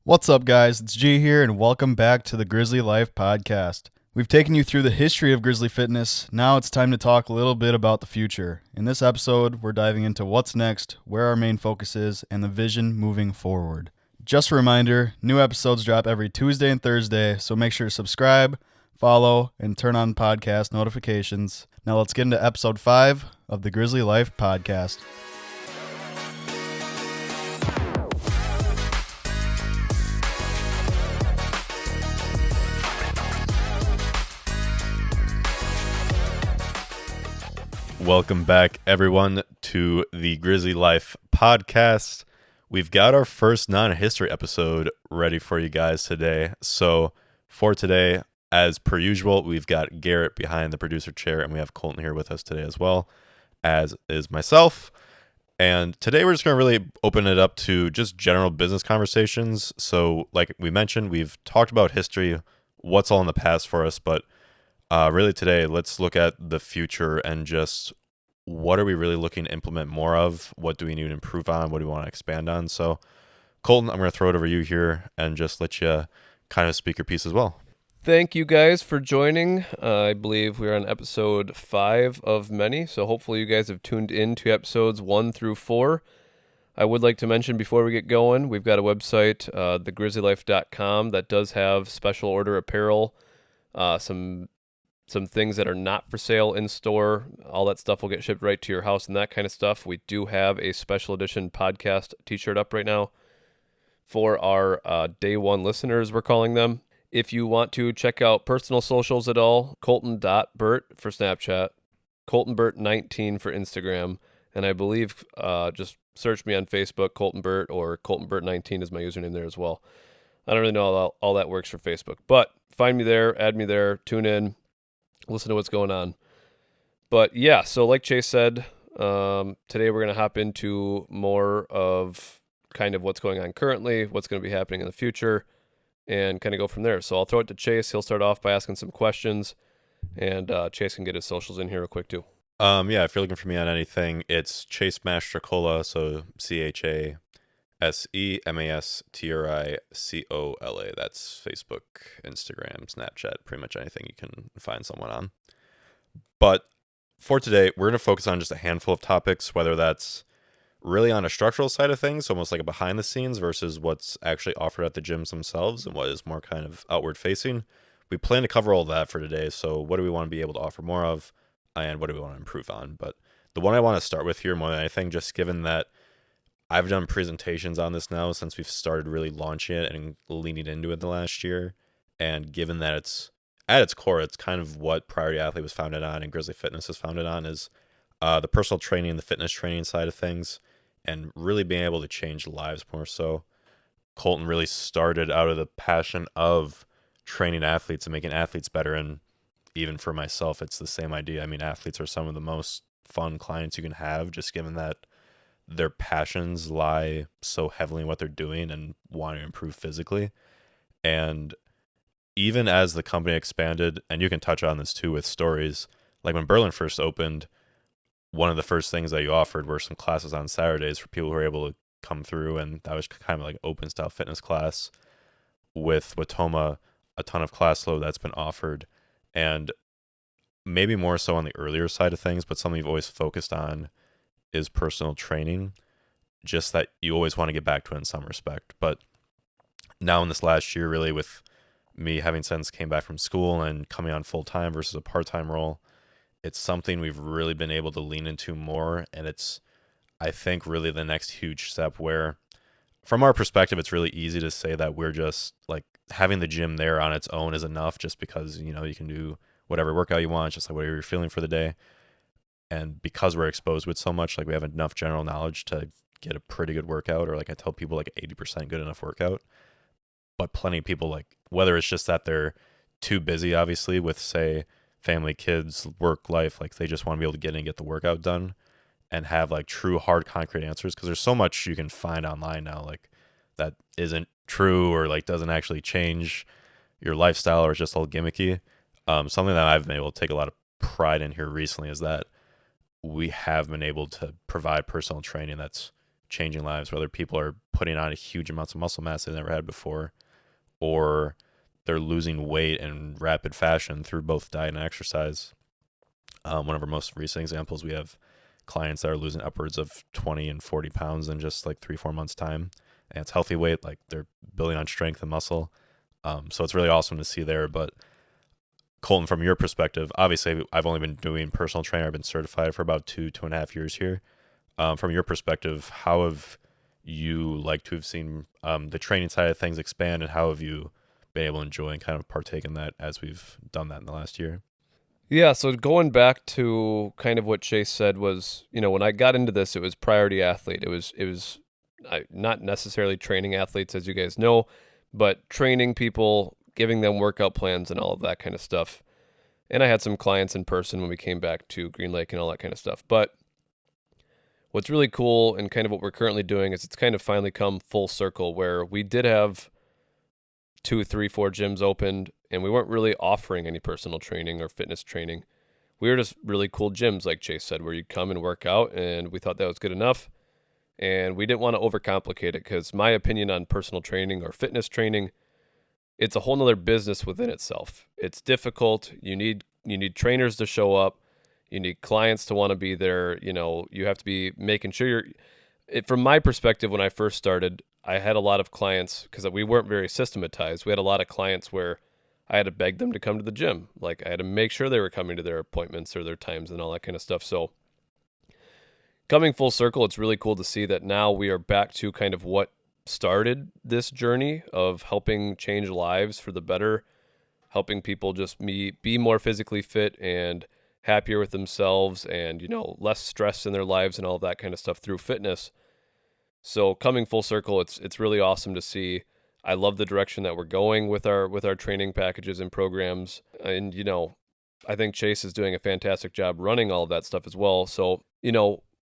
What's up, guys? It's G here, and welcome back to the Grizzly Life podcast. We've taken you through the history of Grizzly Fitness. Now it's time to talk a little bit about the future. In this episode, we're diving into what's next, where our main focus is, and the vision moving forward. Just a reminder, new episodes drop every Tuesday and Thursday, so make sure to subscribe, follow, and turn on podcast notifications. Now let's get into episode 5 of the Grizzly Life podcast. Welcome back, everyone, to the Grizzly Life podcast. We've got our first non-history episode ready for you guys today. So for today, as per usual, we've got Garrett behind the producer chair, and we have Colton here with us today as well, as is myself. And today we're just going to really open it up to just general business conversations. So like we mentioned, we've talked about history, what's all in the past for us, but really today, let's look at the future and just what are we really looking to implement more of? What do we need to improve on? What do we want to expand on? So, Colton, I'm going to throw it over to you here and just let you kind of speak your piece as well. Thank you guys for joining. I believe we're on episode 5 of many, so hopefully you guys have tuned in to episodes 1 through 4. I would like to mention before we get going, we've got a website, thegrizzlylife.com, that does have special order apparel, some things that are not for sale in store. All that stuff will get shipped right to your house and that kind of stuff. We do have a special edition podcast t-shirt up right now for our day one listeners, we're calling them. If you want to check out personal socials at all, colton.burt for Snapchat, coltonburt19 for Instagram, and I believe just search me on Facebook, Colton Burt, or coltonburt19 is my username there as well. I don't really know how all that works for Facebook, but find me there, add me there, tune in, listen to what's going on. But yeah, so like Chase said, today we're going to hop into more of kind of what's going on currently, what's going to be happening in the future, and kind of go from there. So I'll throw it to Chase. He'll start off by asking some questions, and Chase can get his socials in here real quick too. Yeah, if you're looking for me on anything, it's Chase Mastricola, so ChaseMastricola. That's Facebook, Instagram, Snapchat, pretty much anything you can find someone on. But for today, we're going to focus on just a handful of topics, whether that's really on a structural side of things, almost like a behind the scenes, versus what's actually offered at the gyms themselves and what is more kind of outward facing. We plan to cover all that for today. So what do we want to be able to offer more of, and what do we want to improve on? But the one I want to start with here more than anything, just given that I've done presentations on this now since we've started really launching it and leaning into it the last year. And given that it's at its core, it's kind of what Priority Athlete was founded on and Grizzly Fitness is founded on, is the personal training, the fitness training side of things, and really being able to change lives more so. Colton really started out of the passion of training athletes and making athletes better. And even for myself, it's the same idea. I mean, athletes are some of the most fun clients you can have, just given that their passions lie so heavily in what they're doing and wanting to improve physically. And even as the company expanded, and you can touch on this too with stories, like when Berlin first opened, one of the first things that you offered were some classes on Saturdays for people who were able to come through, and that was kind of like open style fitness class. With Watoma, a ton of class load that's been offered, and maybe more so on the earlier side of things, but something you've always focused on is personal training, just that you always want to get back to it in some respect. But now in this last year, really with me having since came back from school and coming on full-time versus a part-time role, it's something we've really been able to lean into more. And it's, I think, really the next huge step where, from our perspective, it's really easy to say that we're just like having the gym there on its own is enough, just because, you know, you can do whatever workout you want, just like whatever you're feeling for the day. And because we're exposed with so much, like we have enough general knowledge to get a pretty good workout, or like I tell people, like 80% good enough workout. But plenty of people, like, whether it's just that they're too busy, obviously, with, say, family, kids, work, life, like they just want to be able to get in and get the workout done and have like true hard concrete answers, because there's so much you can find online now, like that isn't true or like doesn't actually change your lifestyle or is just all gimmicky. Something that I've been able to take a lot of pride in here recently is that we have been able to provide personal training that's changing lives, whether people are putting on a huge amounts of muscle mass they've never had before, or they're losing weight in rapid fashion through both diet and exercise. One of our most recent examples, we have clients that are losing upwards of 20 and 40 pounds in just like 3-4 months time. And it's healthy weight, like they're building on strength and muscle. So it's really awesome to see there. But Colton, from your perspective, obviously I've only been doing personal trainer. I've been certified for about 2.5 years here. From your perspective, how have you like to have seen the training side of things expand, and how have you been able to enjoy and kind of partake in that as we've done that in the last year? Yeah, so going back to kind of what Chase said was, when I got into this, it was priority athlete. It was not necessarily training athletes, as you guys know, but training people, giving them workout plans and all of that kind of stuff. And I had some clients in person when we came back to Green Lake and all that kind of stuff. But what's really cool and kind of what we're currently doing is it's kind of finally come full circle, where we did have 2, 3, 4 gyms opened, and we weren't really offering any personal training or fitness training. We were just really cool gyms, like Chase said, where you'd come and work out, and we thought that was good enough. And we didn't want to overcomplicate it, because my opinion on personal training or fitness training, it's a whole nother business within itself. It's difficult. You need trainers to show up. You need clients to want to be there. You have to be making sure from my perspective, when I first started, I had a lot of clients, because we weren't very systematized. We had a lot of clients where I had to beg them to come to the gym. Like, I had to make sure they were coming to their appointments or their times and all that kind of stuff. So coming full circle, it's really cool to see that now we are back to kind of what started this journey of helping change lives for the better, helping people just be more physically fit and happier with themselves, and, less stress in their lives and all that kind of stuff through fitness. So coming full circle, it's really awesome to see. I love the direction that we're going with our training packages and programs. And, I think Chase is doing a fantastic job running all of that stuff as well. So,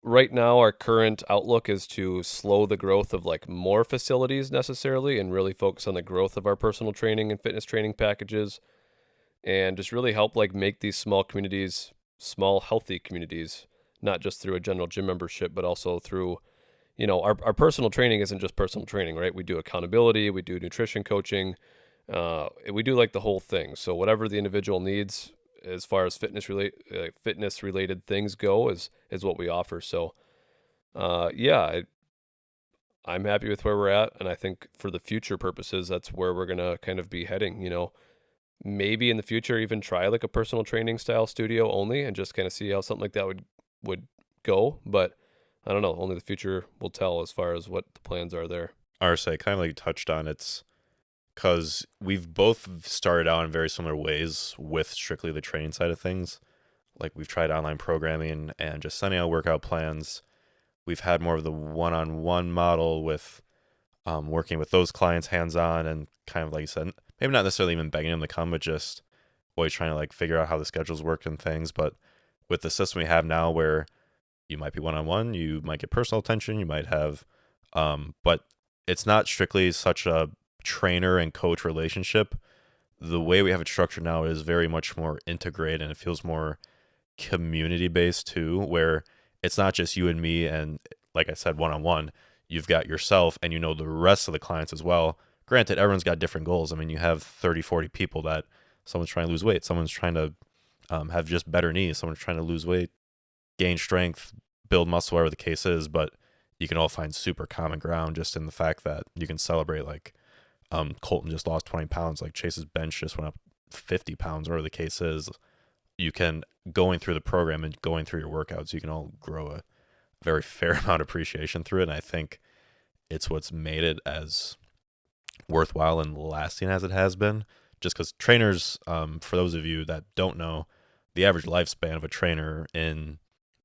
right now our current outlook is to slow the growth of like more facilities necessarily, and really focus on the growth of our personal training and fitness training packages, and just really help like make these small communities, small healthy communities, not just through a general gym membership, but also through our personal training isn't just personal training, right? We do accountability, we do nutrition coaching, we do like the whole thing. So whatever the individual needs as far as fitness related things go is what we offer. So I'm happy with where we're at, and I think for the future purposes, that's where we're gonna kind of be heading. Maybe in the future even try like a personal training style studio only, and just kind of see how something like that would go, but I don't know. Only the future will tell as far as what the plans are there. RSA, kind of like you touched on, it's because we've both started out in very similar ways with strictly the training side of things. Like, we've tried online programming and just sending out workout plans. We've had more of the one-on-one model with working with those clients hands-on, and kind of like you said, maybe not necessarily even begging them to come, but just always trying to like figure out how the schedules work and things. But with the system we have now, where you might be one-on-one, you might get personal attention, you might have, but it's not strictly such a trainer and coach relationship. The way we have it structured now is very much more integrated, and it feels more community-based too, where it's not just you and me and, like I said, one-on-one. You've got yourself, and the rest of the clients as well. Granted, everyone's got different goals. I mean, you have 30, 40 people that someone's trying to lose weight, someone's trying to have just better knees, someone's trying to lose weight, gain strength, build muscle, whatever the case is. But you can all find super common ground just in the fact that you can celebrate, like, Colton just lost 20 pounds, like Chase's bench just went up 50 pounds, whatever the case is. You can, going through the program and going through your workouts, you can all grow a very fair amount of appreciation through it. And I think it's what's made it as worthwhile and lasting as it has been. Just because trainers, for those of you that don't know, the average lifespan of a trainer in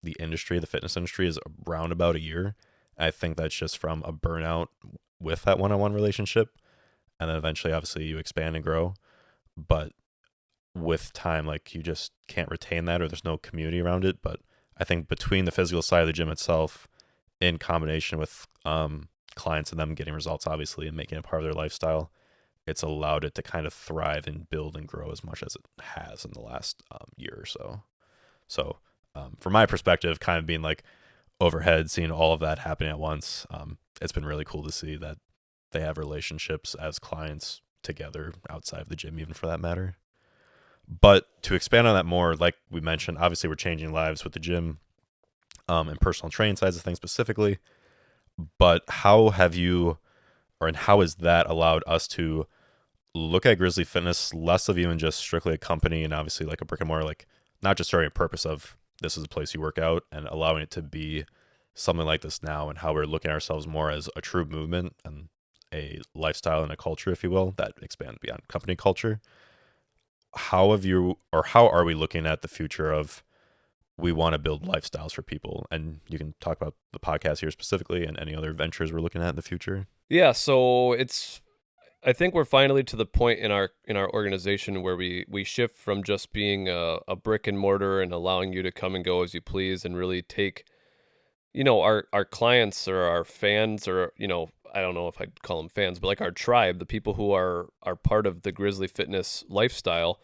the industry, the fitness industry, is around about a year. I think that's just from a burnout with that one-on-one relationship. And then eventually, obviously, you expand and grow. But with time, like, you just can't retain that, or there's no community around it. But I think between the physical side of the gym itself, in combination with clients and them getting results, obviously, and making it part of their lifestyle, it's allowed it to kind of thrive and build and grow as much as it has in the last year or so. So from my perspective, kind of being like, overhead, seeing all of that happening at once. It's been really cool to see that they have relationships as clients together outside of the gym, even for that matter. But to expand on that more, like we mentioned, obviously we're changing lives with the gym, and personal training sides of things specifically. But how have you, and how has that allowed us to look at Grizzly Fitness less of even just strictly a company and obviously like a brick and mortar, like not just starting a purpose of this is a place you work out, and allowing it to be something like this now, and how we're looking at ourselves more as a true movement and a lifestyle and a culture, if you will, that expands beyond company culture. How have you, or how are we looking at the future of, we want to build lifestyles for people? And you can talk about the podcast here specifically and any other ventures we're looking at in the future. Yeah, so I think we're finally to the point in our organization where we shift from just being a brick and mortar and allowing you to come and go as you please, and really take, our clients or our fans, or, I don't know if I'd call them fans, but like our tribe, the people who are part of the Grizzly Fitness lifestyle.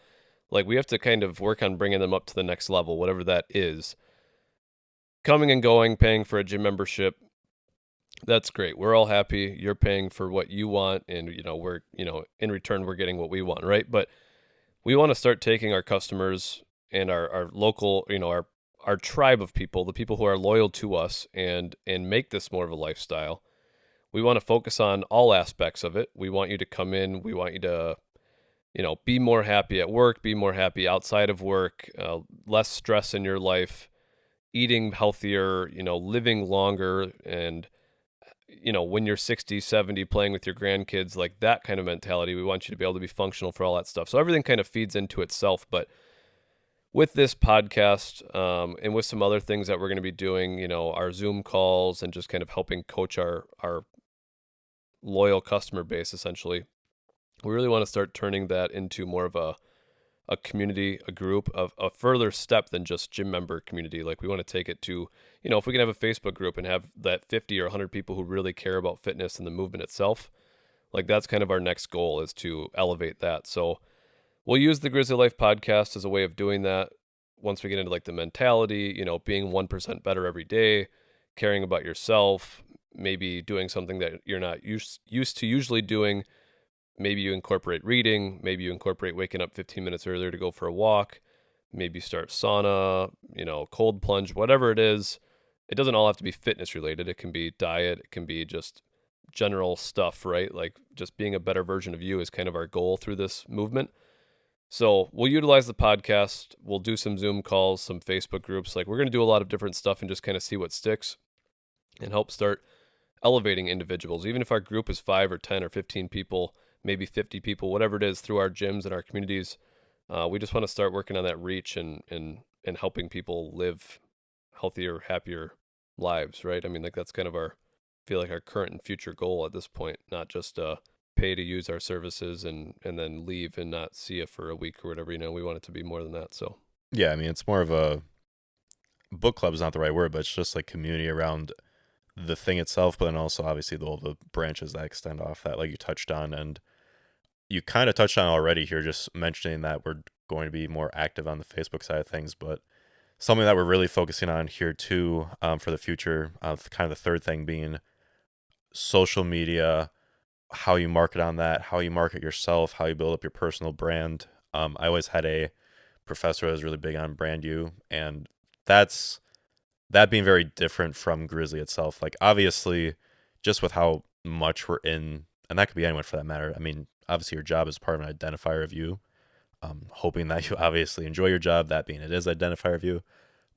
Like, we have to kind of work on bringing them up to the next level, whatever that is. Coming and going, paying for a gym membership, that's great. We're all happy. You're paying for what you want, and we're, in return we're getting what we want, right? But we want to start taking our customers and our local, our tribe of people, the people who are loyal to us, and make this more of a lifestyle. We want to focus on all aspects of it. We want you to come in. We want you to, be more happy at work, be more happy outside of work, less stress in your life, eating healthier, living longer, and, when you're 60, 70, playing with your grandkids, like that kind of mentality. We want you to be able to be functional for all that stuff. So everything kind of feeds into itself. But with this podcast, and with some other things that we're going to be doing, our Zoom calls, and just kind of helping coach our loyal customer base, essentially, we really want to start turning that into more of a community, a group, of a further step than just gym member community. Like, we want to take it to, if we can have a Facebook group and have that 50 or 100 people who really care about fitness and the movement itself, like that's kind of our next goal, is to elevate that. So we'll use the Grizzly Life podcast as a way of doing that. Once we get into like the mentality, being 1% better every day, caring about yourself, maybe doing something that you're not used to usually doing. Maybe you incorporate reading, maybe you incorporate waking up 15 minutes earlier to go for a walk, maybe start sauna, cold plunge, whatever it is. It doesn't all have to be fitness related. It can be diet, it can be just general stuff, right? Like, just being a better version of you is kind of our goal through this movement. So we'll utilize the podcast. We'll do some Zoom calls, some Facebook groups. Like, we're going to do a lot of different stuff and just kind of see what sticks, and help start elevating individuals. Even if our group is 5 or 10 or 15 people, maybe 50 people, whatever it is, through our gyms and our communities, we just want to start working on that reach, and helping people live healthier, happier lives, right? I mean, like, that's kind of our current and future goal at this point, not just pay to use our services and then leave and not see it for a week or whatever. We want it to be more than that. So Yeah, I mean, it's more of a book club is not the right word, but it's just like community around the thing itself, but then also obviously all the branches that extend off that, like you touched on. And you kind of touched on already here, just mentioning that we're going to be more active on the Facebook side of things, but something that we're really focusing on here too, for the future, kind of the third thing being social media, how you market on that, how you market yourself, how you build up your personal brand. I always had a professor who was really big on brand you, and that being very different from Grizzly itself. Like, obviously, just with how much we're in, and that could be anyone for that matter. I mean, obviously your job is part of an identifier of you, hoping that you obviously enjoy your job, that being it is identifier of you.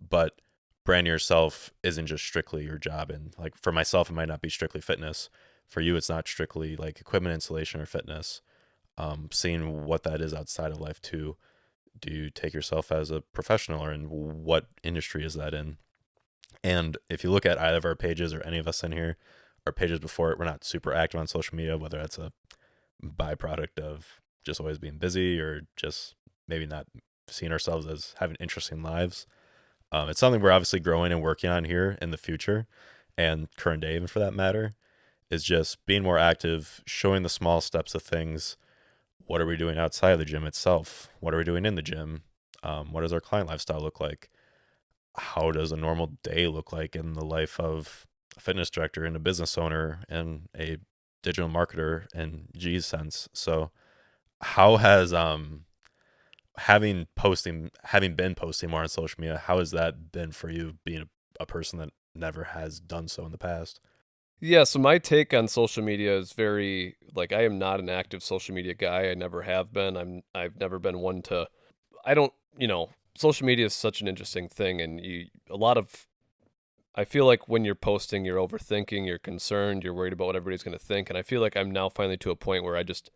But branding yourself isn't just strictly your job. And like, for myself, it might not be strictly fitness. For you, it's not strictly like equipment installation or fitness. Seeing what that is outside of life too. Do you take yourself as a professional, or in what industry is that in? And if you look at either of our pages, or any of us in here, our pages before it, we're not super active on social media, whether that's a byproduct of just always being busy, or just maybe not seeing ourselves as having interesting lives. It's something we're obviously growing and working on here in the future, and current day even for that matter, is just being more active, showing the small steps of things. What are we doing outside of the gym itself? What are we doing in the gym? What does our client lifestyle look like? how does a normal day look like in the life of a fitness director and a business owner and a digital marketer in G's sense. So how has having been posting more on social media, how has that been for you being a person that never has done so in the past? Yeah, so my take on social media is very like I am not an active social media guy. I never have been. I've never been one to I don't, social media is such an interesting thing and a lot of I feel like when you're posting, you're overthinking, you're concerned, you're worried about what everybody's going to think, and I feel like I'm now finally to a point where I just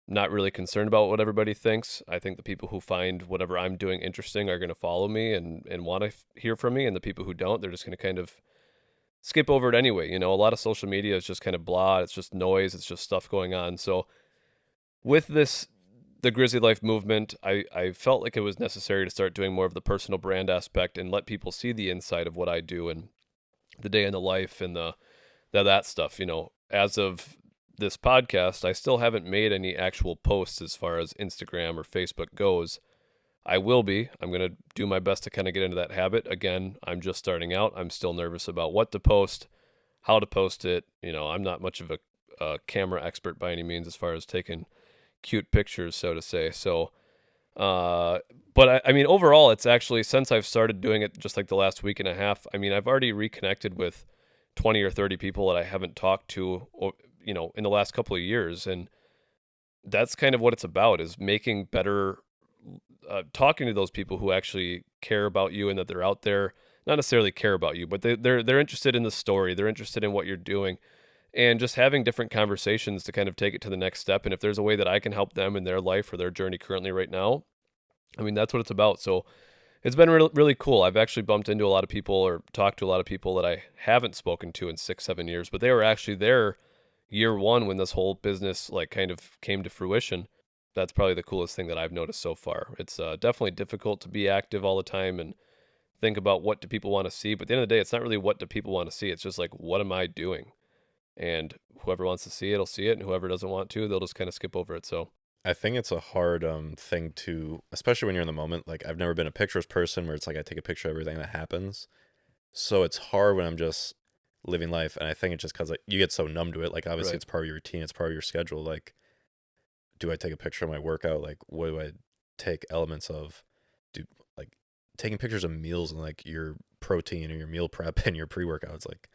not really concerned about what everybody thinks. I think the people who find whatever I'm doing interesting are going to follow me and want to hear from me, and the people who don't, they're just going to kind of skip over it anyway. A lot of social media is just kind of blah. It's just noise. It's just stuff going on. So with the Grizzly Life movement, I felt like it was necessary to start doing more of the personal brand aspect and let people see the inside of what I do and the day in the life and that stuff. As of this podcast, I still haven't made any actual posts as far as Instagram or Facebook goes. I will be. I'm going to do my best to kind of get into that habit. Again, I'm just starting out. I'm still nervous about what to post, how to post it. I'm not much of a camera expert by any means as far as taking cute pictures, so to say. So, but I mean, overall, it's actually, since I've started doing it just like the last week and a half, I mean, I've already reconnected with 20 or 30 people that I haven't talked to, in the last couple of years. And that's kind of what it's about, is making better, talking to those people who actually care about you and that they're out there, not necessarily care about you, but they're interested in the story. They're interested in what you're doing, and just having different conversations to kind of take it to the next step. And if there's a way that I can help them in their life or their journey currently right now, I mean, that's what it's about. So it's been really, really cool. I've actually bumped into a lot of people or talked to a lot of people that I haven't spoken to in 6-7 years, but they were actually there year one when this whole business like kind of came to fruition. That's probably the coolest thing that I've noticed so far. It's definitely difficult to be active all the time and think about what do people want to see. But at the end of the day, it's not really what do people want to see. It's just like, what am I doing? And whoever wants to see it, will see it. And whoever doesn't want to, they'll just kind of skip over it. So I think it's a hard thing to, especially when you're in the moment. Like, I've never been a pictures person where it's like I take a picture of everything that happens. So it's hard when I'm just living life, and I think it's just because like you get so numb to it. Like, obviously, right. it's part of your routine, it's part of your schedule. Like, do I take a picture of my workout? Like, what do I take elements of? Do like taking pictures of meals and like your protein or your meal prep and your pre-workouts. Like,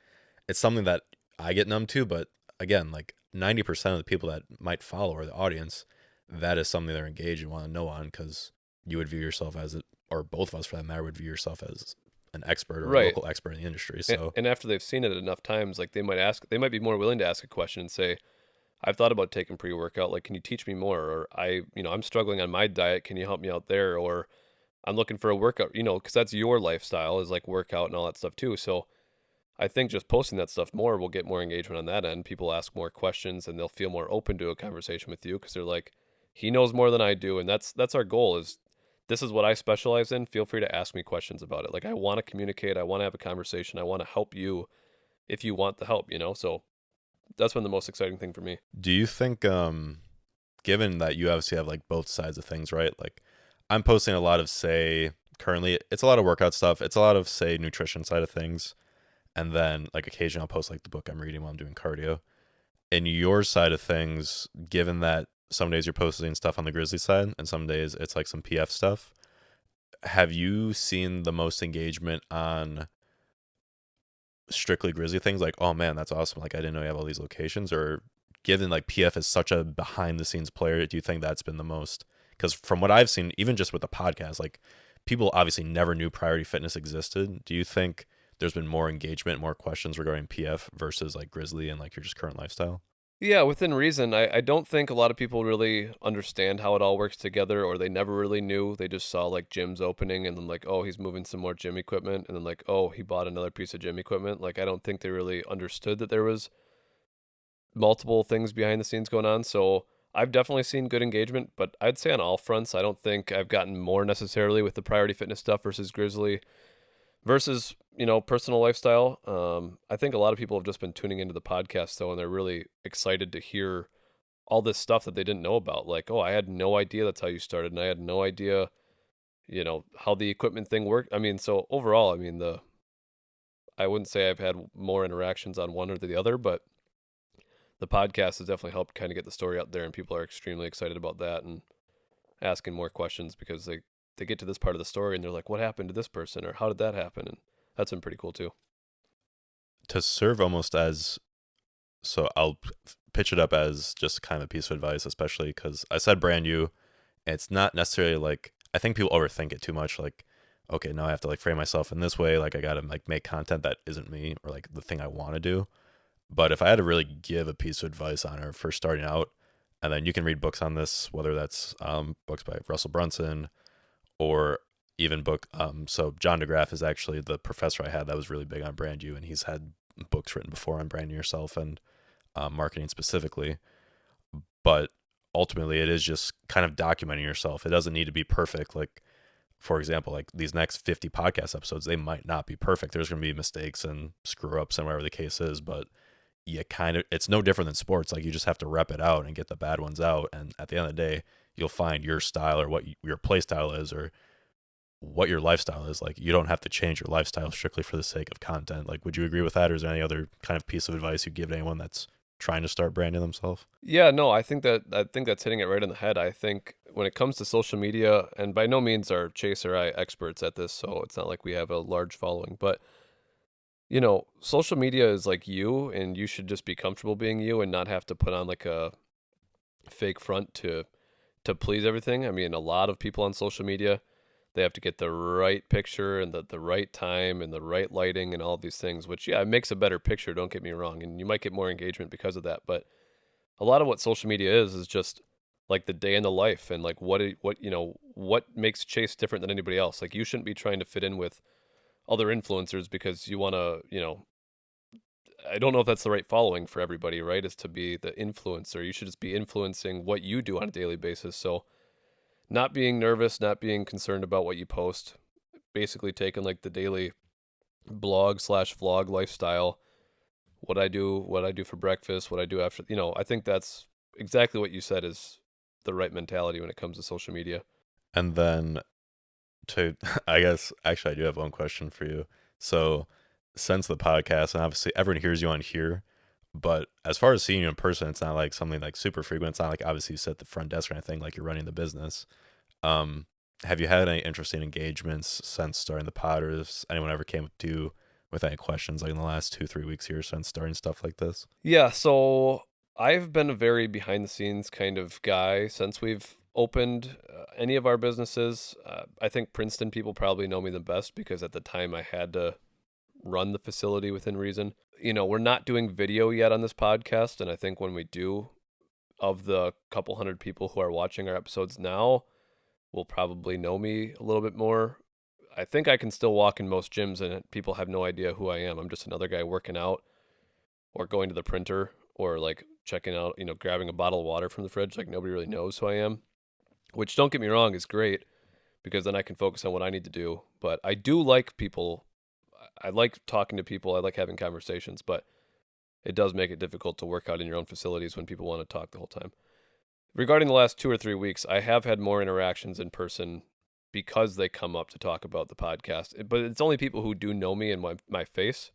it's something that I get numb to. But again, like 90% of the people that might follow or the audience, that is something they're engaged and want to know on, because you would view yourself as it, or both of us for that matter would view yourself as an expert or a Right. local expert in the industry. And, So and after they've seen it enough times, like they might be more willing to ask a question and say, I've thought about taking pre-workout. Like, can you teach me more? Or I'm struggling on my diet. Can you help me out there? Or I'm looking for a workout, because that's your lifestyle is like workout and all that stuff too. So I think just posting that stuff more will get more engagement on that end. People ask more questions and they'll feel more open to a conversation with you because they're like, he knows more than I do. And that's our goal is this is what I specialize in. Feel free to ask me questions about it. Like, I want to communicate. I want to have a conversation. I want to help you if you want the help. So that's been the most exciting thing for me. do you think, given that you obviously have like both sides of things, right? Like, I'm posting a lot of, say, currently it's a lot of workout stuff. It's a lot of, say, nutrition side of things. And then like occasionally I'll post like the book I'm reading while I'm doing cardio. In your side of things, given that some days you're posting stuff on the Grizzly side and some days it's like some PF stuff, have you seen the most engagement on strictly Grizzly things? Like, oh man, that's awesome. Like, I didn't know you have all these locations. Or given like PF is such a behind the scenes player, do you think that's been the most? Because from what I've seen, even just with the podcast, like people obviously never knew Priority Fitness existed. Do you think there's been more engagement, more questions regarding PF versus like Grizzly and like your just current lifestyle? Yeah, within reason. I don't think a lot of people really understand how it all works together, or they never really knew. They just saw like gyms opening and then like, oh, he's moving some more gym equipment, and then like, oh, he bought another piece of gym equipment. Like, I don't think they really understood that there was multiple things behind the scenes going on. So I've definitely seen good engagement, but I'd say on all fronts, I don't think I've gotten more necessarily with the Priority Fitness stuff versus Grizzly versus personal lifestyle. I think a lot of people have just been tuning into the podcast though, and they're really excited to hear all this stuff that they didn't know about. Like, oh, I had no idea that's how you started, and I had no idea how the equipment thing worked. I mean, so overall, I mean, I wouldn't say I've had more interactions on one or the other, but the podcast has definitely helped kind of get the story out there, and people are extremely excited about that and asking more questions because they get to this part of the story and they're like, what happened to this person, or how did that happen? And that's been pretty cool too. To serve almost as, so I'll pitch it up as just kind of a piece of advice, especially because I said brand new. It's not necessarily like, I think people overthink it too much. Like, okay, now I have to like frame myself in this way. Like I got to like make content that isn't me or like the thing I want to do. But if I had to really give a piece of advice on her for starting out, and then you can read books on this, whether that's books by Russell Brunson or even so John DeGraff is actually the professor I had that was really big on brand you, and he's had books written before on brand yourself and marketing specifically. But ultimately, it is just kind of documenting yourself. It doesn't need to be perfect. Like, for example, like these next 50 podcast episodes, they might not be perfect. There's going to be mistakes and screw ups and whatever the case is, but it's no different than sports. Like you just have to rep it out and get the bad ones out. And at the end of the day, you'll find your style or what your play style is or what your lifestyle is. Like you don't have to change your lifestyle strictly for the sake of content. Like, would you agree with that? Or is there any other kind of piece of advice you'd give to anyone that's trying to start branding themselves? Yeah, no, I think that's hitting it right on the head. I think when it comes to social media, and by no means are Chase or I experts at this, so it's not like we have a large following, but social media is like you, and you should just be comfortable being you and not have to put on like a fake front to please everything. I mean, a lot of people on social media, they have to get the right picture and the right time and the right lighting and all of these things, which it makes a better picture, don't get me wrong, and you might get more engagement because of that, but a lot of what social media is just like the day in the life and like what makes Chase different than anybody else. Like you shouldn't be trying to fit in with other influencers because you want to, I don't know if that's the right following for everybody, right? Is to be the influencer. You should just be influencing what you do on a daily basis. So not being nervous, not being concerned about what you post, basically taking like the daily blog/vlog lifestyle, what I do for breakfast, what I do after, I think that's exactly what you said is the right mentality when it comes to social media. And then I guess, actually, I do have one question for you. So, since the podcast, and obviously everyone hears you on here, but as far as seeing you in person, it's not like something like super frequent. It's not like obviously you sit at the front desk or anything like you're running the business. Have you had any interesting engagements since starting the pod, or has anyone ever came up to you with any questions like in the last 2-3 weeks here since starting stuff like this? Yeah, so I've been a very behind the scenes kind of guy since we've opened any of our businesses. I think Princeton people probably know me the best because at the time I had to run the facility within reason. We're not doing video yet on this podcast, and I think when we do, of the couple hundred people who are watching our episodes now, will probably know me a little bit more. I think I can still walk in most gyms and people have no idea who I am. I'm just another guy working out or going to the printer or like checking out, grabbing a bottle of water from the fridge. Like nobody really knows who I am, which, don't get me wrong, is great because then I can focus on what I need to do. But I do like people. I like talking to people. I like having conversations, but it does make it difficult to work out in your own facilities when people want to talk the whole time. Regarding the last 2 or 3 weeks, I have had more interactions in person because they come up to talk about the podcast. But it's only people who do know me and my face,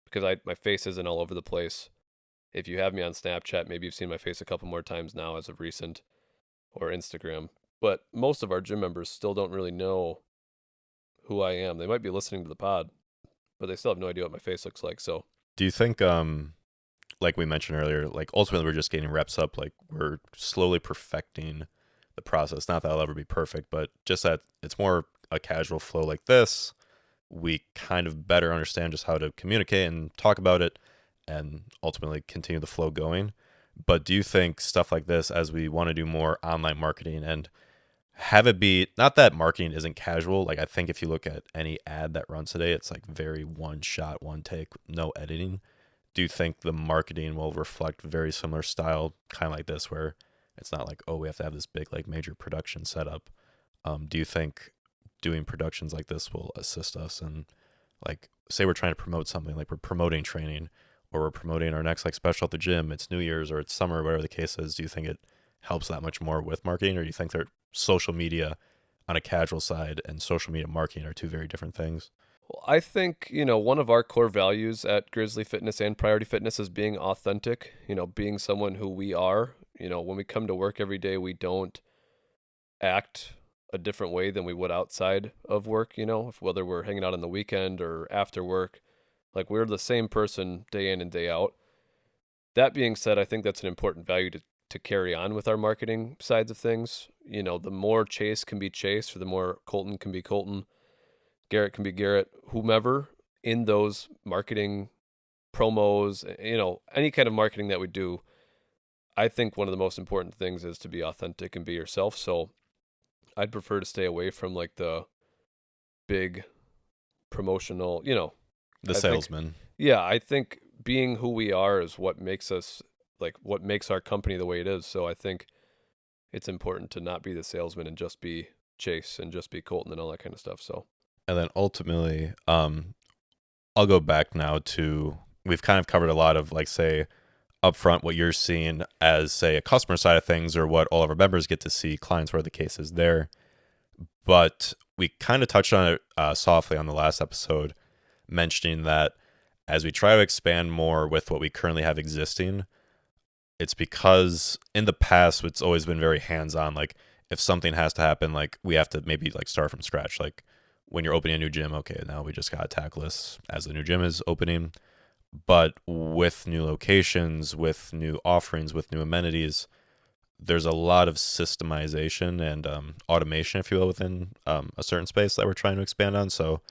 because my face isn't all over the place. If you have me on Snapchat, maybe you've seen my face a couple more times now as of recent, or Instagram. But most of our gym members still don't really know who I am. They might be listening to the pod, but they still have no idea what my face looks like. So Do you think, like we mentioned earlier, like ultimately we're just getting reps up, like we're slowly perfecting the process. Not that I'll ever be perfect, but just that it's more a casual flow like this. We kind of better understand just how to communicate and talk about it and ultimately continue the flow going. But do you think stuff like this, as we want to do more online marketing and have it be, not that marketing isn't casual, like I think if you look at any ad that runs today, it's like very one shot, one take, no editing. Do you think the marketing will reflect very similar style, kind of like this, where it's not like, oh, we have to have this big like major production setup? Do you think doing productions like this will assist us? And like, say we're trying to promote something, like we're promoting training, or we're promoting our next like special at the gym, it's New Year's or it's summer, whatever the case is. Do you think it helps that much more with marketing, or do you think that social media on a casual side and social media marketing are two very different things. Well, I think, one of our core values at Grizzly Fitness and Priority Fitness is being authentic, being someone who we are. When we come to work every day, we don't act a different way than we would outside of work, whether we're hanging out on the weekend or after work. Like, we're the same person day in and day out. That being said, I think that's an important value to carry on with our marketing sides of things. The more Chase can be Chase, or the more Colton can be Colton, Garrett can be Garrett, whomever in those marketing promos, any kind of marketing that we do, I think one of the most important things is to be authentic and be yourself. So I'd prefer to stay away from like the big promotional, The salesman. I think being who we are is what makes us, like, what makes our company the way it is. So I think it's important to not be the salesman and just be Chase and just be Colton and all that kind of stuff. So. And then ultimately, I'll go back now to, we've kind of covered a lot of, like, say, upfront what you're seeing as, say, a customer side of things, or what all of our members get to see, clients, where the case is there. But we kind of touched on it softly on the last episode, mentioning that as we try to expand more with what we currently have existing, it's because in the past, it's always been very hands-on. Like, if something has to happen, like, we have to maybe like start from scratch. Like, when you're opening a new gym, okay, now we just got to tackle this as the new gym is opening. But with new locations, with new offerings, with new amenities, there's a lot of systemization and automation, if you will, within a certain space that we're trying to expand on. So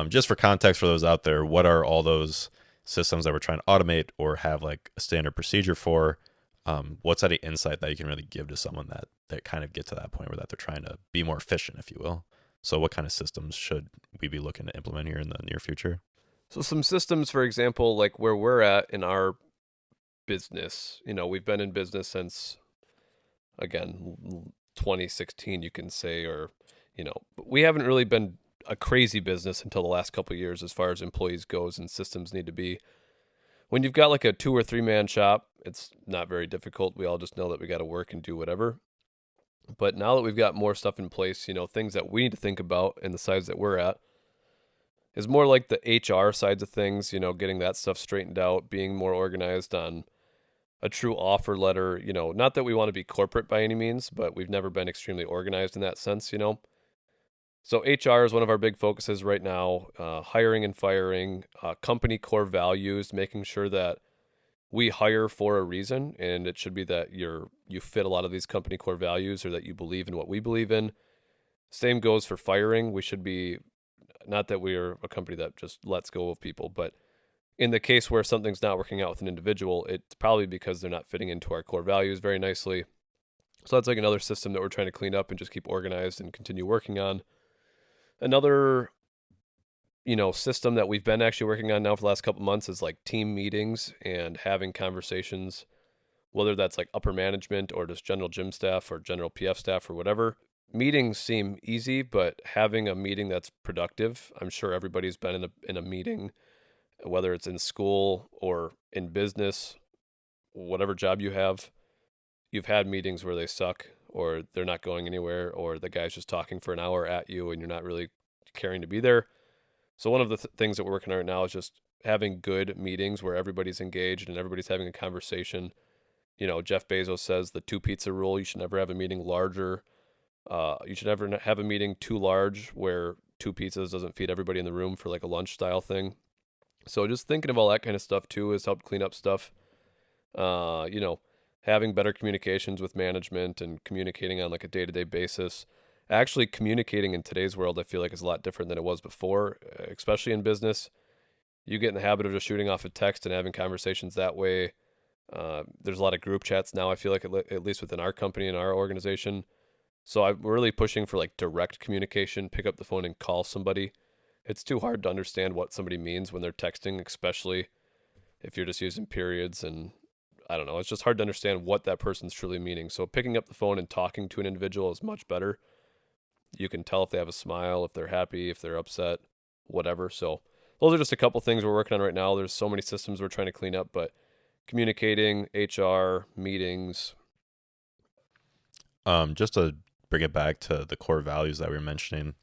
just for context for those out there, what are all those systems that we're trying to automate or have like a standard procedure for? What's any insight that you can really give to someone that kind of get to that point where that they're trying to be more efficient, if you will? So what kind of systems should we be looking to implement here in the near future? So some systems, for example, like where we're at in our business, we've been in business since, again, 2016, you can say, or, but we haven't really been a crazy business until the last couple of years as far as employees goes, and systems need to be. When you've got like a 2 or 3 man shop, it's not very difficult. We all just know that we got to work and do whatever. But now that we've got more stuff in place, things that we need to think about in the size that we're at is more like the HR sides of things, getting that stuff straightened out, being more organized on a true offer letter, not that we want to be corporate by any means, but we've never been extremely organized in that sense, So HR is one of our big focuses right now, hiring and firing, company core values, making sure that we hire for a reason, and it should be that you fit a lot of these company core values, or that you believe in what we believe in. Same goes for firing. We should be, not that we are a company that just lets go of people, but in the case where something's not working out with an individual, it's probably because they're not fitting into our core values very nicely. So that's like another system that we're trying to clean up and just keep organized and continue working on. Another, system that we've been actually working on now for the last couple months is like team meetings and having conversations, whether that's like upper management or just general gym staff or general PF staff or whatever. Meetings seem easy, but having a meeting that's productive, I'm sure everybody's been in a meeting, whether it's in school or in business, whatever job you have, you've had meetings where they suck, or they're not going anywhere, or the guy's just talking for an hour at you and you're not really caring to be there. So one of the things that we're working on right now is just having good meetings where everybody's engaged and everybody's having a conversation. Jeff Bezos says the 2 pizza rule. You should never have a meeting larger. You should never have a meeting too large where 2 pizzas doesn't feed everybody in the room for like a lunch style thing. So just thinking of all that kind of stuff too has helped clean up stuff. Having better communications with management and communicating on like a day-to-day basis. Actually communicating in today's world, I feel like, is a lot different than it was before, especially in business. You get in the habit of just shooting off a text and having conversations that way. There's a lot of group chats now, I feel like, at least within our company and our organization. So I'm really pushing for like direct communication, pick up the phone and call somebody. It's too hard to understand what somebody means when they're texting, especially if you're just using periods, and I don't know, it's just hard to understand what that person's truly meaning. So picking up the phone and talking to an individual is much better. You can tell if they have a smile, if they're happy, if they're upset, whatever. So those are just a couple things we're working on right now. There's so many systems we're trying to clean up, but communicating, HR, meetings. Just to bring it back to the core values that we were mentioning.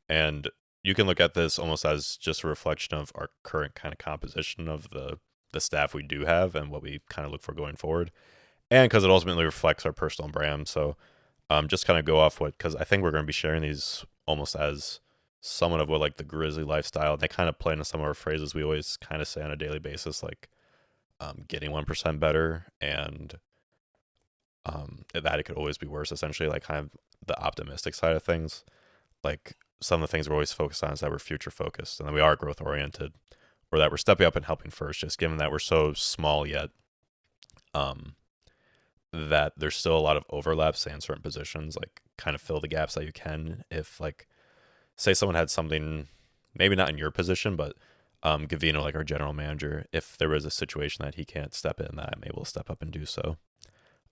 And you can look at this almost as just a reflection of our current kind of composition of the staff we do have and what we kind of look for going forward. And because it ultimately reflects our personal brand. So just kind of go off because I think we're going to be sharing these almost as somewhat of what like the Grizzly lifestyle. They kind of play into some of our phrases we always kind of say on a daily basis, like getting 1% better and that it could always be worse, essentially, like kind of the optimistic side of things. Like some of the things we're always focused on is that we're future focused and that we are growth oriented, or that we're stepping up and helping first, just given that we're so small yet that there's still a lot of overlap, say in certain positions, like kind of fill the gaps that you can. If like, say someone had something, maybe not in your position, but Gavino, like our general manager, if there was a situation that he can't step in, that I'm able to step up and do so.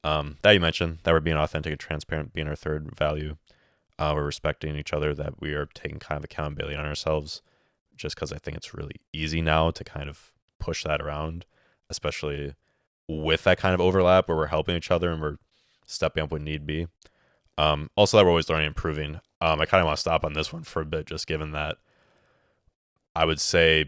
That you mentioned, that we're being authentic and transparent, being our third value. We're respecting each other, that we are taking kind of accountability on ourselves, just because I think it's really easy now to kind of push that around, especially with that kind of overlap where we're helping each other and we're stepping up when need be. Also that we're always learning and improving. I kind of want to stop on this one for a bit, just given that I would say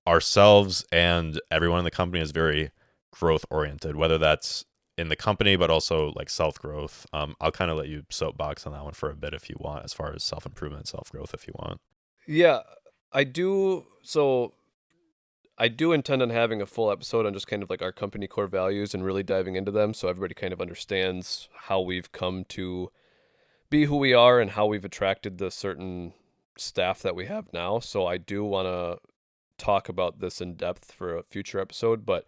ourselves and everyone in the company is very growth oriented, whether that's in the company, but also like self-growth. I'll kind of let you soapbox on that one for a bit if you want, as far as self-improvement, self-growth, if you want. Yeah, I do. So I do intend on having a full episode on just kind of like our company core values and really diving into them, so everybody kind of understands how we've come to be who we are and how we've attracted the certain staff that we have now. So I do want to talk about this in depth for a future episode, but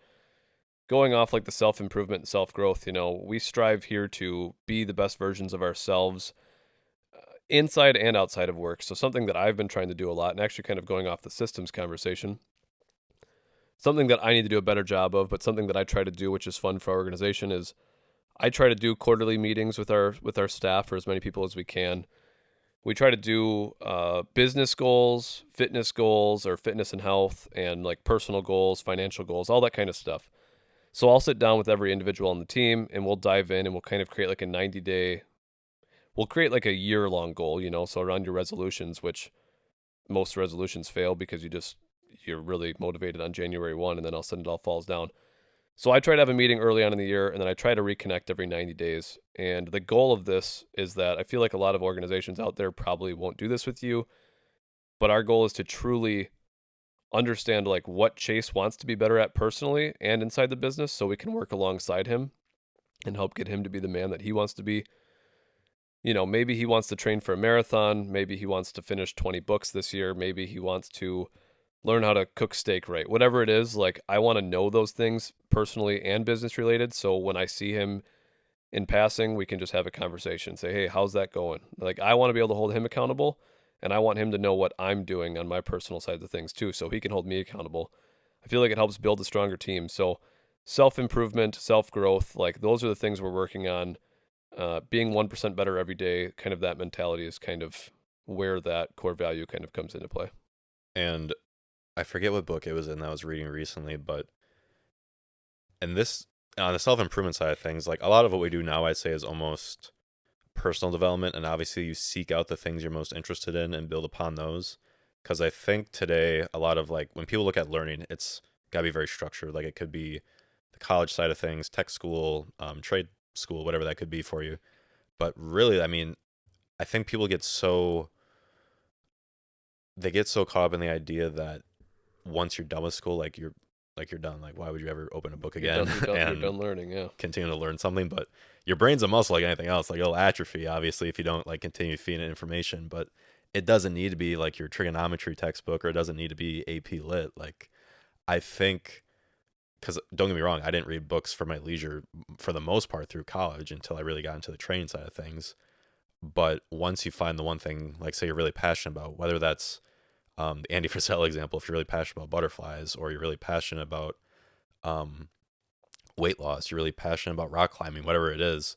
going off like the self-improvement and self-growth, we strive here to be the best versions of ourselves inside and outside of work. So something that I've been trying to do a lot, and actually kind of going off the systems conversation, something that I need to do a better job of, but something that I try to do, which is fun for our organization, is I try to do quarterly meetings with our staff, or as many people as we can. We try to do business goals, fitness goals, or fitness and health, and like personal goals, financial goals, all that kind of stuff. So I'll sit down with every individual on the team and we'll dive in and we'll kind of create like a 90-day, we'll create like a year-long goal, so around your resolutions, which most resolutions fail because you're really motivated on January 1 and then all of a sudden it all falls down. So I try to have a meeting early on in the year and then I try to reconnect every 90 days. And the goal of this is that I feel like a lot of organizations out there probably won't do this with you, but our goal is to truly understand like what Chase wants to be better at personally and inside the business, so we can work alongside him and help get him to be the man that he wants to be. Maybe he wants to train for a marathon, maybe he wants to finish 20 books this year, maybe he wants to learn how to cook steak right. Whatever it is, like I want to know those things personally and business related, so when I see him in passing, we can just have a conversation, say, hey, how's that going? Like I want to be able to hold him accountable. And I want him to know what I'm doing on my personal side of things too, so he can hold me accountable. I feel like it helps build a stronger team. So self-improvement, self-growth, like those are the things we're working on. Being 1% better every day, kind of that mentality is kind of where that core value kind of comes into play. And I forget what book it was in that I was reading recently, but on the self-improvement side of things, like a lot of what we do now, I'd say is almost personal development, and obviously you seek out the things you're most interested in and build upon those, because I think today a lot of like when people look at learning, it's got to be very structured. Like it could be the college side of things, tech school, trade school, whatever that could be for you. But really, I mean, I think people get so caught up in the idea that once you're done with school, like you're done. Like why would you ever open a book again You're done learning, yeah. Continue to learn something? But your brain's a muscle like anything else. Like it'll atrophy, obviously, if you don't like continue feeding it information. But it doesn't need to be like your trigonometry textbook, or it doesn't need to be AP Lit. Like I think, because don't get me wrong, I didn't read books for my leisure for the most part through college until I really got into the training side of things. But once you find the one thing, like say you're really passionate about, whether that's the Andy Frisell example, if you're really passionate about butterflies, or you're really passionate about weight loss, you're really passionate about rock climbing, whatever it is,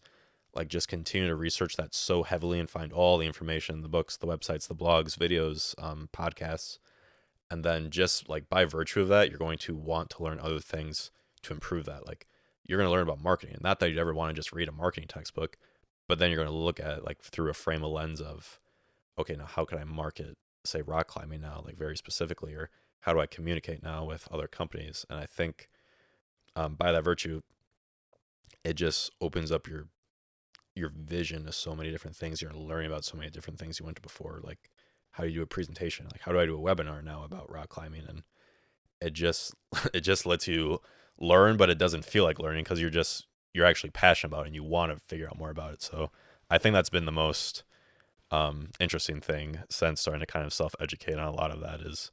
like just continue to research that so heavily and find all the information, the books, the websites, the blogs, videos, podcasts. And then just like by virtue of that, you're going to want to learn other things to improve that. Like you're going to learn about marketing, and not that you'd ever want to just read a marketing textbook, But then you're going to look at it like through a frame of lens of, okay, now how can I market, say, rock climbing now, like very specifically, or how do I communicate now with other companies? And I think by that virtue, it just opens up your vision to so many different things. You're learning about so many different things you went to before. Like, how do you do a presentation? Like, how do I do a webinar now about rock climbing? And it just it just lets you learn, but it doesn't feel like learning because you're actually passionate about it and you want to figure out more about it. So I think that's been the most interesting thing since starting to kind of self-educate on a lot of that is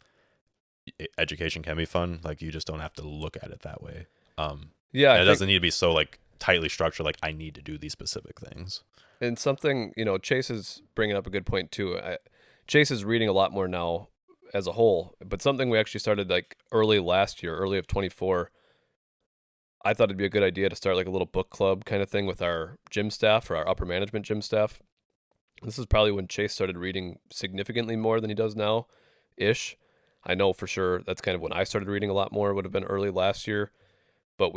education can be fun. Like, you just don't have to look at it that way. Yeah, and it doesn't need to be so like tightly structured, like I need to do these specific things. and something, Chase is bringing up a good point too. Chase is reading a lot more now as a whole, but something we actually started like early last year, early of 24, I thought it'd be a good idea to start like a little book club kind of thing with our gym staff or our upper management gym staff. This is probably when Chase started reading significantly more than he does now, ish. I know for sure that's kind of when I started reading a lot more, would have been early last year. But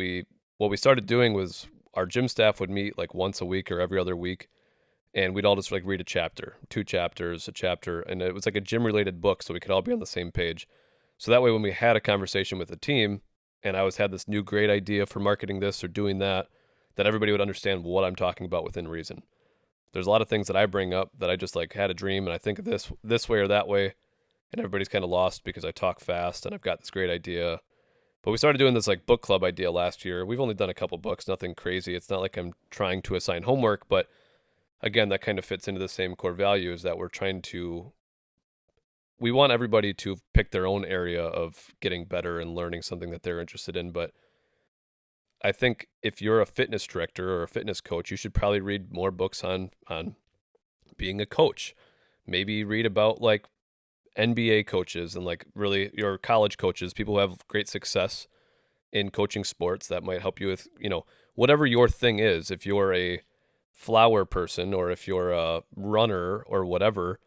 what we started doing was our gym staff would meet like once a week or every other week, and we'd all just like read a chapter, 2 chapters, a chapter, and it was like a gym related book, so we could all be on the same page. So that way, when we had a conversation with the team, and I had this new great idea for marketing this or doing that, that everybody would understand what I'm talking about within reason. There's a lot of things that I bring up that I just like had a dream and I think of this way or that way, and everybody's kind of lost because I talk fast and I've got this great idea. But we started doing this like book club idea last year. We've only done a couple books, nothing crazy. It's not like I'm trying to assign homework, but again, that kind of fits into the same core values that we want everybody to pick their own area of getting better and learning something that they're interested in. But I think if you're a fitness director or a fitness coach, you should probably read more books on being a coach. Maybe read about like NBA coaches and like really your college coaches, people who have great success in coaching sports that might help you with, whatever your thing is. If you're a flower person or if you're a runner or whatever,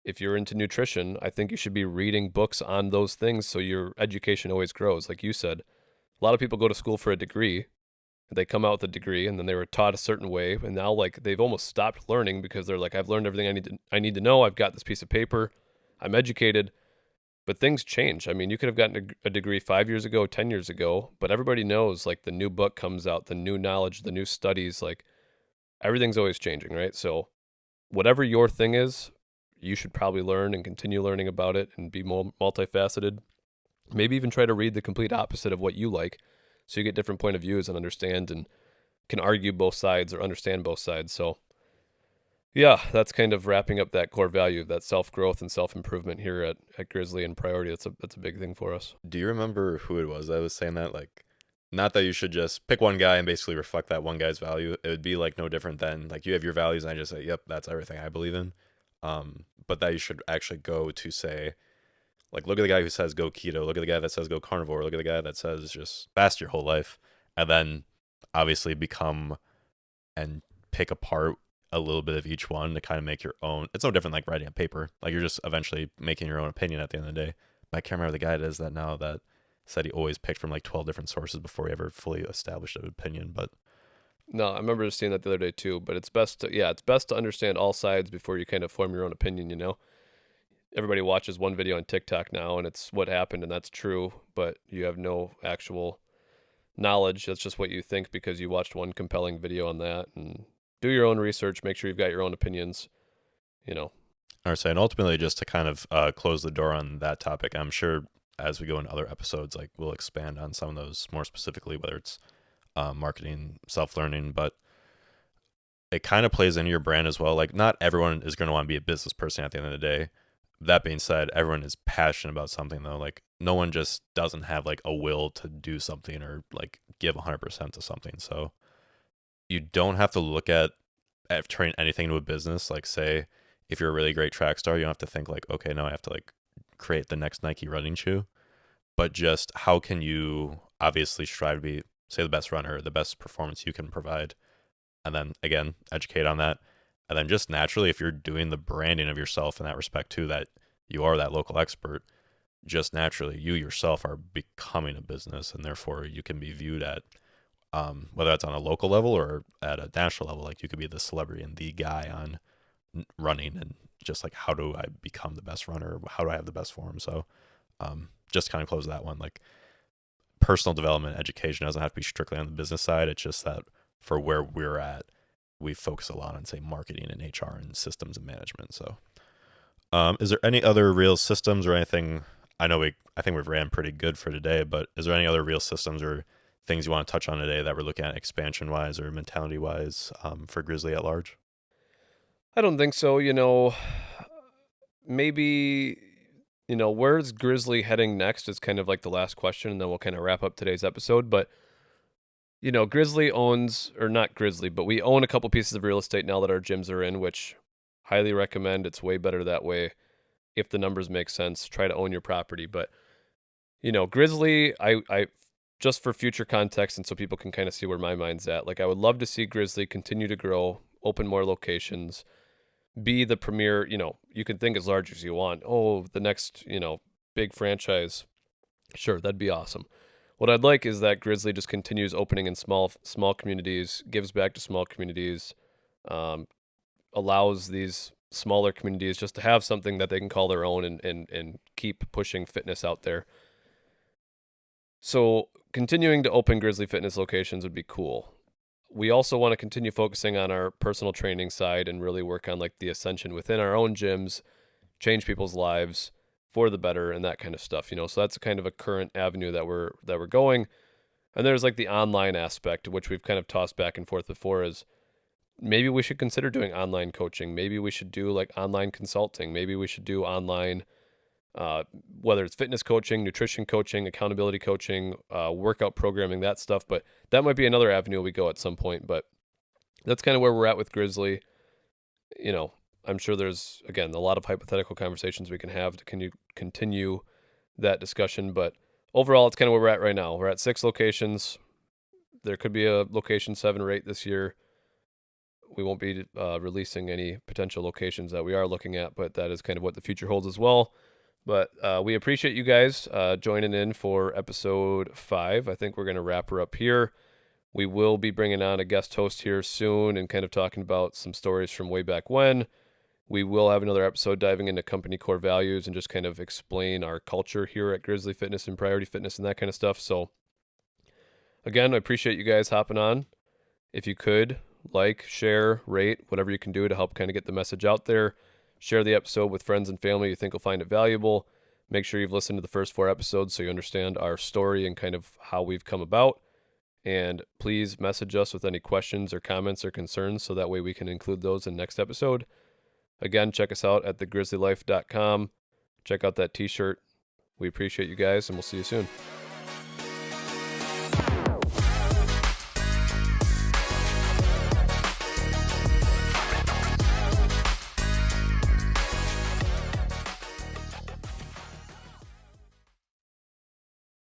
if you're into nutrition, I think you should be reading books on those things so your education always grows. Like you said, a lot of people go to school for a degree. They come out with a degree and then they were taught a certain way, and now like they've almost stopped learning because they're like, I've learned everything I need to know. I've got this piece of paper. I'm educated. But things change. I mean, you could have gotten a degree 5 years ago, 10 years ago, but everybody knows like the new book comes out, the new knowledge, the new studies, like everything's always changing, right? So whatever your thing is, you should probably learn and continue learning about it and be more multifaceted. Maybe even try to read the complete opposite of what you like so you get different point of views and understand and can argue both sides or understand both sides. So yeah, that's kind of wrapping up that core value of that self-growth and self-improvement here at Grizzly and Priority. That's a big thing for us. Do you remember who it was that was saying that? Like, not that you should just pick one guy and basically reflect that one guy's value. It would be like no different than like you have your values and I just say, yep, that's everything I believe in. But that you should actually go to say, like, look at the guy who says go keto, look at the guy that says go carnivore, look at the guy that says just fast your whole life, and then obviously become and pick apart a little bit of each one to kind of make your own. It's no different like writing a paper. Like, you're just eventually making your own opinion at the end of the day. But I can't remember the guy it is that now that said he always picked from like 12 different sources before he ever fully established an opinion. But no, I remember seeing that the other day too, but it's best to understand all sides before you kind of form your own opinion. Everybody watches one video on TikTok now and it's what happened and that's true, but you have no actual knowledge. That's just what you think because you watched one compelling video on that. And do your own research, make sure you've got your own opinions, All right, so and ultimately just to kind of close the door on that topic, I'm sure as we go into other episodes, like we'll expand on some of those more specifically, whether it's marketing, self-learning, but it kind of plays into your brand as well. Like, not everyone is going to want to be a business person at the end of the day. That being said, everyone is passionate about something though. Like, no one just doesn't have like a will to do something or like give 100% to something. So you don't have to look at turning anything into a business. Like, say if you're a really great track star, you don't have to think like, okay, now I have to like create the next Nike running shoe, but just how can you obviously strive to be, say, the best runner, the best performance you can provide, and then again educate on that. And then just naturally, if you're doing the branding of yourself in that respect too, that you are that local expert, just naturally you yourself are becoming a business, and therefore you can be viewed at whether that's on a local level or at a national level. Like you could be the celebrity and the guy on running, and just like, how do I become the best runner? How do I have the best form? So just kind of close that one. Like personal development, education doesn't have to be strictly on the business side. It's just that for where we're at, we focus a lot on, say, marketing and HR and systems and management. So is there any other real systems or anything? I think we've ran pretty good for today, but is there any other real systems or things you want to touch on today that we're looking at expansion wise or mentality wise for Grizzly at large? I don't think so. Maybe, where's Grizzly heading next is kind of like the last question, and then we'll kind of wrap up today's episode. But, Grizzly owns, or not Grizzly, but we own a couple pieces of real estate now that our gyms are in, which highly recommend. It's way better that way. If the numbers make sense, try to own your property. But, Grizzly, I just for future context and so people can kind of see where my mind's at, like I would love to see Grizzly continue to grow, open more locations, be the premier, you can think as large as you want. Oh, the next, big franchise. Sure, that'd be awesome. What I'd like is that Grizzly just continues opening in small communities, gives back to small communities, allows these smaller communities just to have something that they can call their own and keep pushing fitness out there. So continuing to open Grizzly Fitness locations would be cool. We also want to continue focusing on our personal training side and really work on like the ascension within our own gyms, change people's lives for the better and that kind of stuff, So that's kind of a current avenue that we're going. And there's like the online aspect, which we've kind of tossed back and forth before, is maybe we should consider doing online coaching. Maybe we should do like online consulting. Maybe we should do online, whether it's fitness coaching, nutrition coaching, accountability coaching, workout programming, that stuff. But that might be another avenue we go at some point. But that's kind of where we're at with Grizzly. I'm sure there's, again, a lot of hypothetical conversations we can have to continue that discussion. But overall, it's kind of where we're at right now. We're at 6 locations. There could be a location 7 or 8 this year. We won't be releasing any potential locations that we are looking at, but that is kind of what the future holds as well. But we appreciate you guys joining in for episode 5. I think we're going to wrap her up here. We will be bringing on a guest host here soon and kind of talking about some stories from way back when. We will have another episode diving into company core values and just kind of explain our culture here at Grizzly Fitness and Priority Fitness and that kind of stuff. So again, I appreciate you guys hopping on. If you could, like, share, rate, whatever you can do to help kind of get the message out there. Share the episode with friends and family you think will find it valuable. Make sure you've listened to the first 4 episodes so you understand our story and kind of how we've come about. And please message us with any questions or comments or concerns so that way we can include those in next episode. Again, check us out at thegrizzlylife.com. Check out that t-shirt. We appreciate you guys, and we'll see you soon.